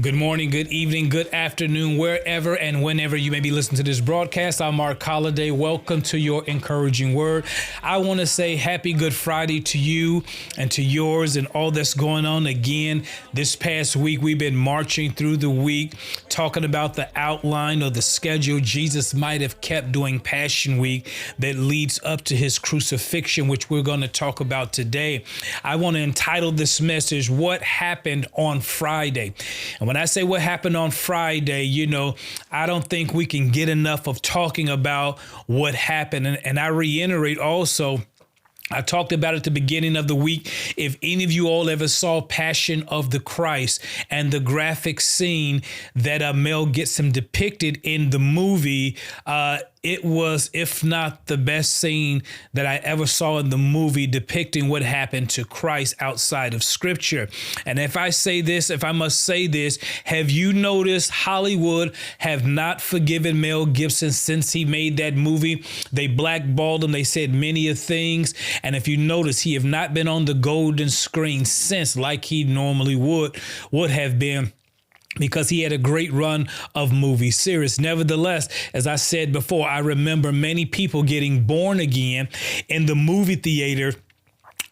Good morning, good evening, good afternoon, wherever and whenever you may be listening to this broadcast. I'm Mark Holliday. Welcome to your encouraging word. I want to say happy Good Friday to you and to yours and all that's going on. Again, this past week, we've been marching through the week, talking about the outline or the schedule Jesus might have kept during Passion Week that leads up to his crucifixion, which we're going to talk about today. I want to entitle this message, What Happened on Friday? And when I say what happened on Friday, I don't think we can get enough of talking about what happened. And I reiterate also, I talked about it at the beginning of the week. If any of you all ever saw Passion of the Christ and the graphic scene that Mel Gibson depicted in the movie, it was, if not the best scene that I ever saw in the movie depicting what happened to Christ outside of Scripture. And if I must say this, have you noticed Hollywood have not forgiven Mel Gibson since he made that movie? They blackballed him. They said many of things. And if you notice, he have not been on the golden screen since like he normally would have been, because he had a great run of movie series. Nevertheless, as I said before, I remember many people getting born again in the movie theater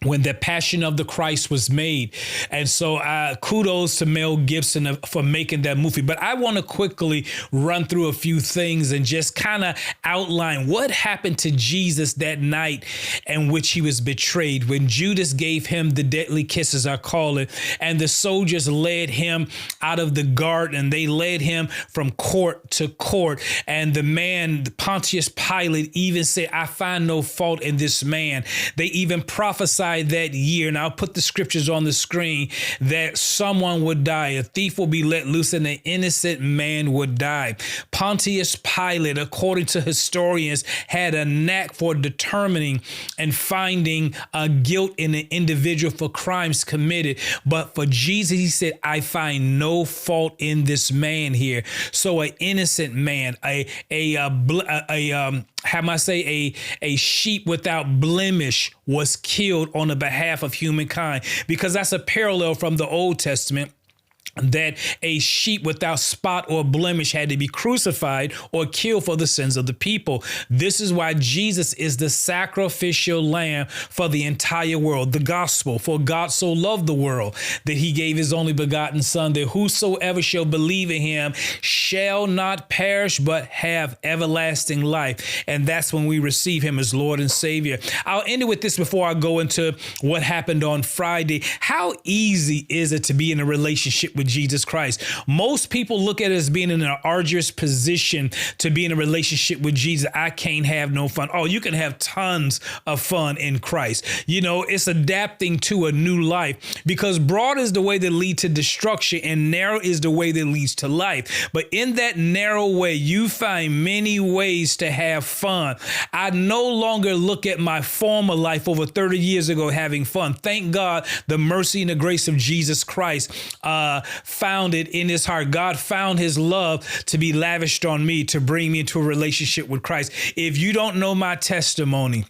when the Passion of the Christ was made. And so kudos to Mel Gibson for making that movie. But I want to quickly run through a few things and just kind of outline what happened to Jesus that night in which he was betrayed, when Judas gave him the deadly kiss, as I call it, and the soldiers led him out of the garden. They led him from court to court. And the man, Pontius Pilate, even said, I find no fault in this man. They even prophesied that year, and I'll put the scriptures on the screen, that someone would die. A thief will be let loose and an innocent man would die. Pontius Pilate, according to historians, had a knack for determining and finding guilt in an individual for crimes committed. But for Jesus, he said, I find no fault in this man here. So an innocent man, a sheep without blemish was killed on the behalf of humankind, because that's a parallel from the Old Testament, that a sheep without spot or blemish had to be crucified or killed for the sins of the people. This is why Jesus is the sacrificial lamb for the entire world, the gospel. For God so loved the world that he gave his only begotten son, that whosoever shall believe in him shall not perish, but have everlasting life. And that's when we receive him as Lord and Savior. I'll end it with this before I go into what happened on Friday. How easy is it to be in a relationship with Jesus Christ? Most people look at it as being in an arduous position to be in a relationship with Jesus. I can't have no fun. Oh, you can have tons of fun in Christ. It's adapting to a new life, because broad is the way that leads to destruction and narrow is the way that leads to life. But in that narrow way, you find many ways to have fun. I no longer look at my former life over 30 years ago having fun. Thank God the mercy and the grace of Jesus Christ found it in his heart. God found his love to be lavished on me, to bring me into a relationship with Christ. If you don't know my testimony,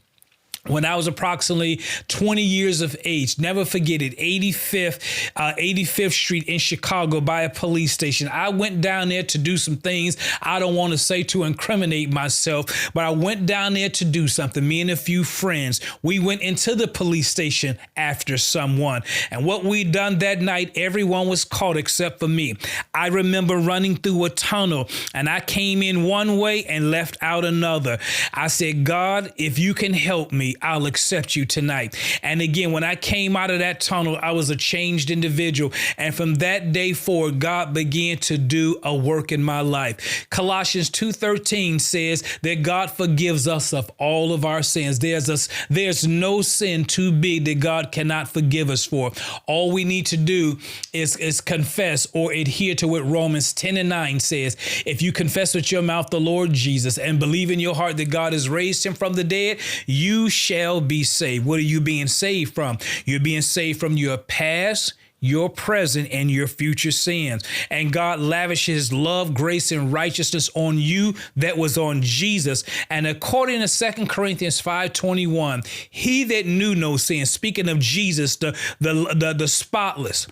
when I was approximately 20 years of age, never forget it, 85th Street in Chicago by a police station. I went down there to do some things I don't want to say to incriminate myself, but I went down there to do something. Me and a few friends, we went into the police station after someone. And what we done that night, everyone was caught except for me. I remember running through a tunnel, and I came in one way and left out another. I said, God, if you can help me, I'll accept you tonight. And again, when I came out of that tunnel, I was a changed individual. And from that day forward, God began to do a work in my life. Colossians 2:13 says that God forgives us of all of our sins. There's no sin too big that God cannot forgive us for. All we need to do is confess or adhere to what Romans 10:9 says. If you confess with your mouth the Lord Jesus and believe in your heart that God has raised him from the dead, you shall be saved. What are you being saved from? You're being saved from your past, your present, and your future sins. And God lavishes love, grace, and righteousness on you that was on Jesus. And according to 2 Corinthians 5:21, he that knew no sin, speaking of Jesus, the spotless,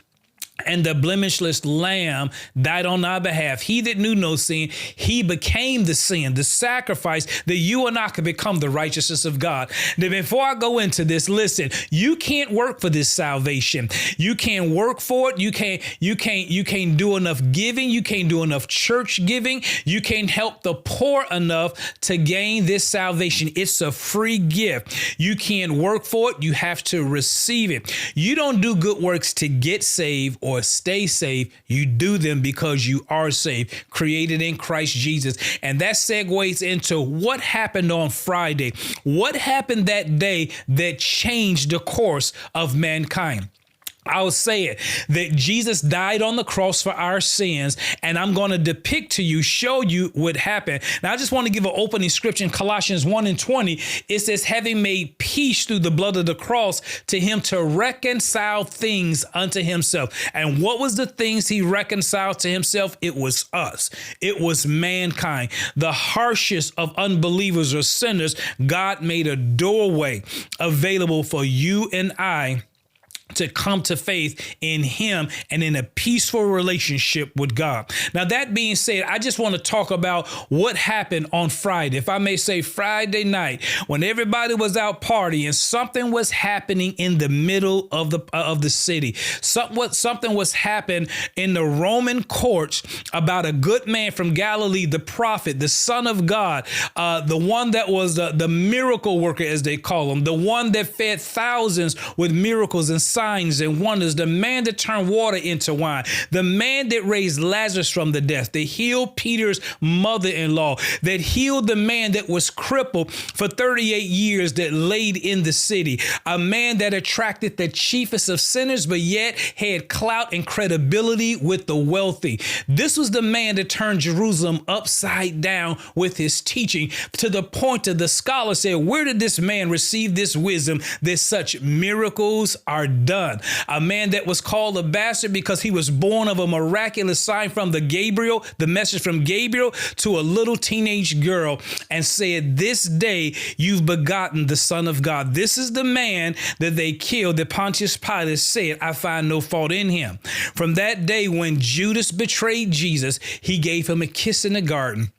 and the blemishless lamb died on our behalf. He that knew no sin, he became the sin, the sacrifice that you and I could become the righteousness of God. Now, before I go into this, listen, you can't work for this salvation. You can't work for it. You can't do enough giving. You can't do enough church giving. You can't help the poor enough to gain this salvation. It's a free gift. You can't work for it. You have to receive it. You don't do good works to get saved or stay saved. You do them because you are saved, created in Christ Jesus. And that segues into what happened on Friday. What happened that day that changed the course of mankind? I'll say it, that Jesus died on the cross for our sins, and I'm going to depict to you, show you what happened. Now, I just want to give an opening scripture in Colossians 1:20. It says, having made peace through the blood of the cross, to him to reconcile things unto himself. And what was the things he reconciled to himself? It was us. It was mankind. The harshest of unbelievers or sinners, God made a doorway available for you and I to come to faith in him and in a peaceful relationship with God. Now, that being said, I just want to talk about what happened on Friday. If I may say, Friday night, when everybody was out partying, something was happening in the middle of the city. Something was happening in the Roman courts about a good man from Galilee, the prophet, the Son of God, the one that was the miracle worker, as they call him, the one that fed thousands with miracles and signs and wonders, the man that turned water into wine, the man that raised Lazarus from the death, that healed Peter's mother-in-law, that healed the man that was crippled for 38 years that laid in the city, a man that attracted the chiefest of sinners, but yet had clout and credibility with the wealthy. This was the man that turned Jerusalem upside down with his teaching, to the point that the scholars said, where did this man receive this wisdom that such miracles are done? A man that was called a bastard because he was born of a miraculous sign from the message from Gabriel to a little teenage girl, and said, this day you've begotten the Son of God. This is the man that they killed, that Pontius Pilate said, I find no fault in him. From that day when Judas betrayed Jesus, he gave him a kiss in the garden,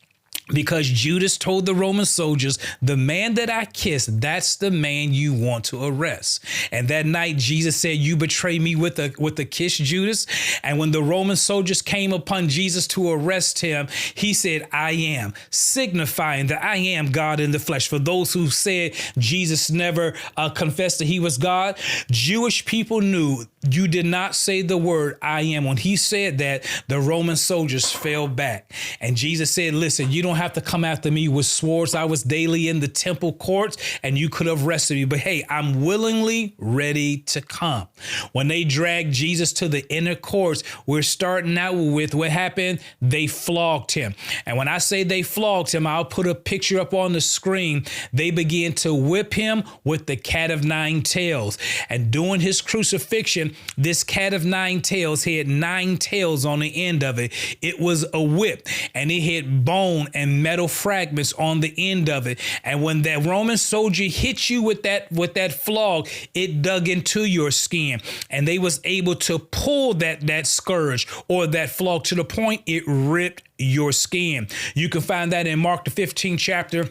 because Judas told the Roman soldiers, the man that I kissed, that's the man you want to arrest. And that night, Jesus said, you betray me with a kiss, Judas. And when the Roman soldiers came upon Jesus to arrest him, he said, I am, signifying that I am God in the flesh. For those who said Jesus never confessed that he was God, Jewish people knew you did not say the word I am. When he said that, the Roman soldiers fell back. And Jesus said, listen, you don't have to come after me with swords. I was daily in the temple courts and you could have arrested me. But hey, I'm willingly ready to come. When they dragged Jesus to the inner courts, we're starting out with what happened. They flogged him. And when I say they flogged him, I'll put a picture up on the screen. They began to whip him with the cat of nine tails. And during his crucifixion, this cat of nine tails had 9 tails on the end of it. It was a whip, and it had bone and metal fragments on the end of it. And when that Roman soldier hit you with that flog, it dug into your skin, and they was able to pull that scourge or that flog to the point it ripped your skin. You can find that in Mark the 15th chapter,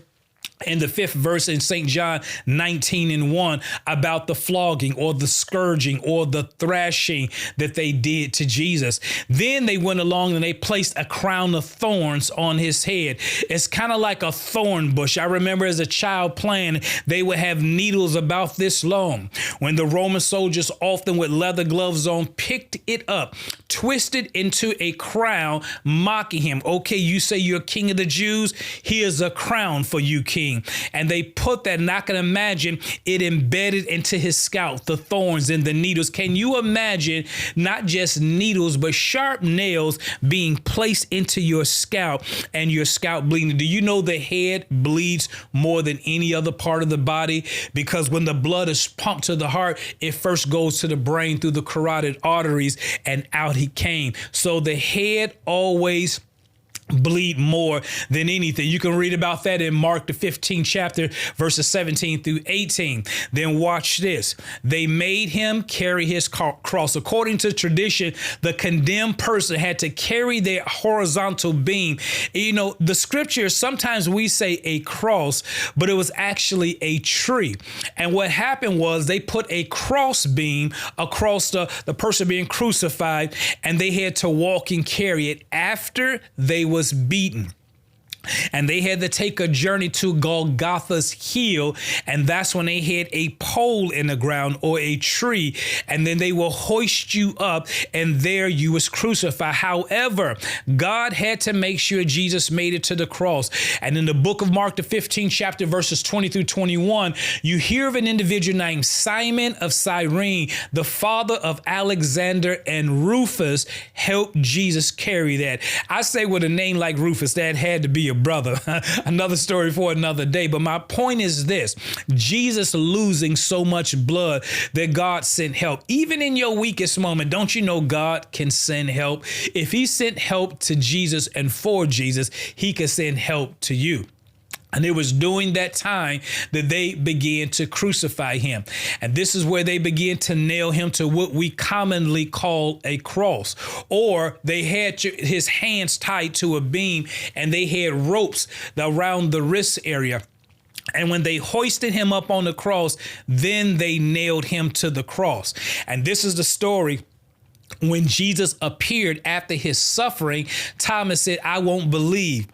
in the 5th verse in St. John 19:1, about the flogging or the scourging or the thrashing that they did to Jesus. Then they went along and they placed a crown of thorns on his head. It's kind of like a thorn bush. I remember as a child playing, they would have needles about this long. When the Roman soldiers, often with leather gloves on, picked it up, twisted into a crown, mocking him. Okay, you say you're king of the Jews? Here's a crown for you, king. And they put that, and I can imagine it embedded into his scalp, the thorns and the needles. Can you imagine not just needles, but sharp nails being placed into your scalp and your scalp bleeding? Do you know the head bleeds more than any other part of the body? Because when the blood is pumped to the heart, it first goes to the brain through the carotid arteries, and out he came. So the head always bleed more than anything. You can read about that in Mark, the 15th chapter, verses 17 through 18. Then watch this. They made him carry his cross. According to tradition, the condemned person had to carry their horizontal beam. You know, the scripture, sometimes we say a cross, but it was actually a tree. And what happened was they put a cross beam across the person being crucified, and they had to walk and carry it after they was beaten. And they had to take a journey to Golgotha's hill. And that's when they had a pole in the ground or a tree. And then they will hoist you up, and there you was crucified. However, God had to make sure Jesus made it to the cross. And in the book of Mark, the 15th chapter, verses 20 through 21, you hear of an individual named Simon of Cyrene, the father of Alexander and Rufus, helped Jesus carry that. I say with a name like Rufus, that had to be a brother. Another story for another day. But my point is this: Jesus losing so much blood that God sent help. Even in your weakest moment, don't you know God can send help? If he sent help to Jesus and for Jesus, he can send help to you. And it was during that time that they began to crucify him. And this is where they began to nail him to what we commonly call a cross. Or they had his hands tied to a beam, and they had ropes around the wrist area. And when they hoisted him up on the cross, then they nailed him to the cross. And this is the story. When Jesus appeared after his suffering, Thomas said, "I won't believe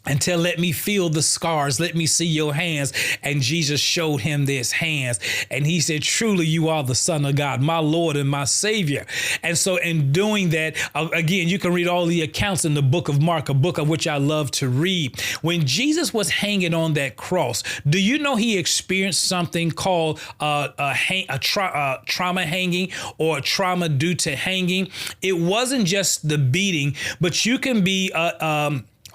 until let me feel the scars. Let me see your hands." And Jesus showed him his hands. And he said, "Truly, you are the Son of God, my Lord and my Savior." And so in doing that, again, you can read all the accounts in the book of Mark, a book of which I love to read. When Jesus was hanging on that cross, do you know he experienced something called trauma hanging, or trauma due to hanging? It wasn't just the beating, but you can be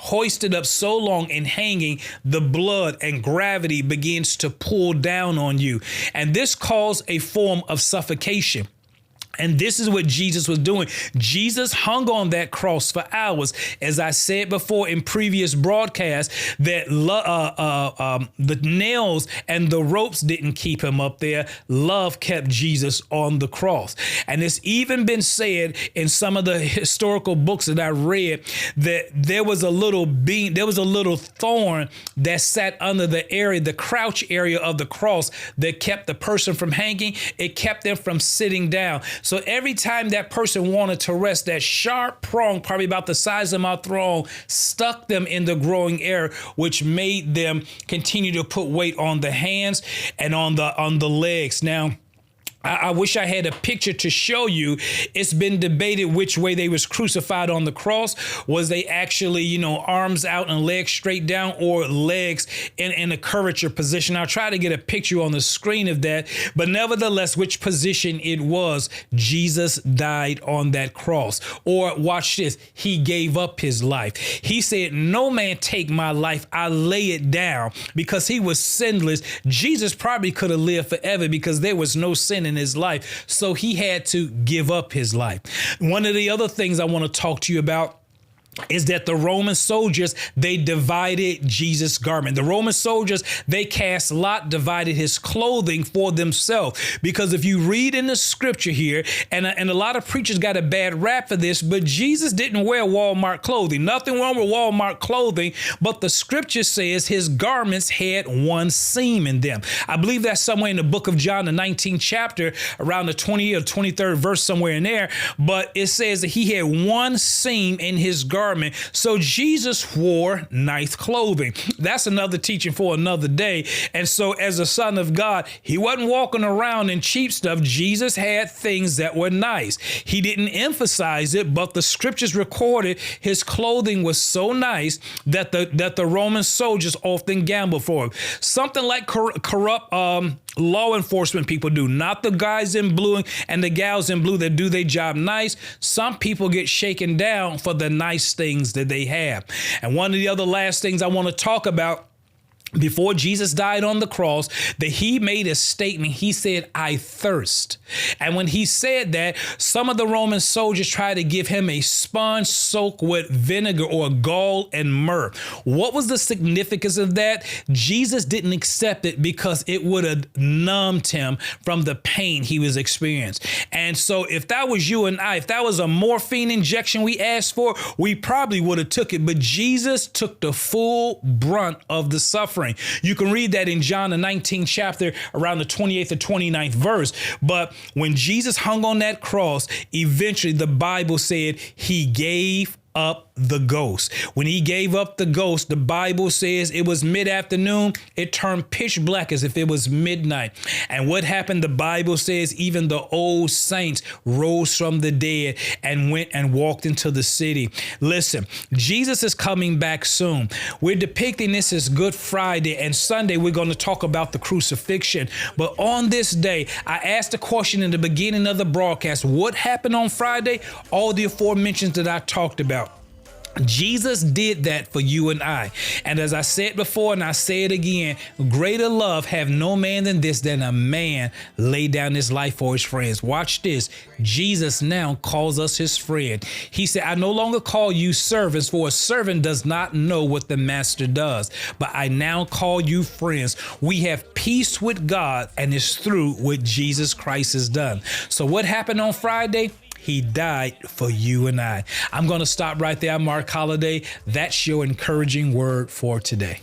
hoisted up so long and hanging, the blood and gravity begins to pull down on you. And this caused a form of suffocation. And this is what Jesus was doing. Jesus hung on that cross for hours. As I said before in previous broadcasts, that the nails and the ropes didn't keep him up there. Love kept Jesus on the cross. And it's even been said in some of the historical books that I read that there was a little beam, there was a little thorn that sat under the crouch area of the cross that kept the person from hanging. It kept them from sitting down. So every time that person wanted to rest, that sharp prong, probably about the size of my thumb, stuck them in the growing area, which made them continue to put weight on the hands and on the legs. Now, I wish I had a picture to show you. It's been debated which way they was crucified on the cross. Was they actually, arms out and legs straight down, or legs in a curvature position? I'll try to get a picture on the screen of that. But nevertheless, which position it was, Jesus died on that cross. Or watch this, he gave up his life. He said, "No man take my life, I lay it down," because he was sinless. Jesus probably could have lived forever because there was no sin in his life. So he had to give up his life. One of the other things I want to talk to you about is that the Roman soldiers, they divided Jesus' garment. The Roman soldiers, they cast lot, divided his clothing for themselves. Because if you read in the scripture here, and a lot of preachers got a bad rap for this, but Jesus didn't wear Walmart clothing. Nothing wrong with Walmart clothing, but the scripture says his garments had one seam in them. I believe that's somewhere in the book of John, the 19th chapter, around the 20th or 23rd verse, somewhere in there. But it says that he had one seam in his garment. So Jesus wore nice clothing. That's another teaching for another day. And so as a son of God, he wasn't walking around in cheap stuff. Jesus had things that were nice. He didn't emphasize it, but the scriptures recorded his clothing was so nice that the Roman soldiers often gambled for him. Something like corrupt law enforcement people do, not the guys in blue and the gals in blue that do their job nice. Some people get shaken down for the nice things that they have. And one of the other last things I want to talk about before Jesus died on the cross, that he made a statement. He said, I thirst. And when he said that, some of the Roman soldiers tried to give him a sponge soaked with vinegar or gall and myrrh. What was the significance of that? Jesus didn't accept it because it would have numbed him from the pain he was experiencing. And so if that was you and I, if that was a morphine injection we asked for, we probably would have took it. But Jesus took the full brunt of the suffering. You can read that in John, the 19th chapter, around the 28th or 29th verse. But when Jesus hung on that cross, eventually the Bible said he gave up the ghost. When he gave up the ghost, the Bible says it was mid-afternoon. It turned pitch black as if it was midnight. And what happened? The Bible says even the old saints rose from the dead and went and walked into the city. Listen, Jesus is coming back soon. We're depicting this as Good Friday, and Sunday we're going to talk about the crucifixion. But on this day, I asked the question in the beginning of the broadcast, what happened on Friday? All the aforementioned that I talked about. Jesus did that for you and I. And as I said before, and I say it again, greater love have no man than this, than a man lay down his life for his friends. Watch this. Jesus now calls us his friend. He said, I no longer call you servants, for a servant does not know what the master does, but I now call you friends. We have peace with God, and it's through what Jesus Christ has done. So what happened on Friday? He died for you and I. I'm going to stop right there. I'm Mark Holliday. That's your encouraging word for today.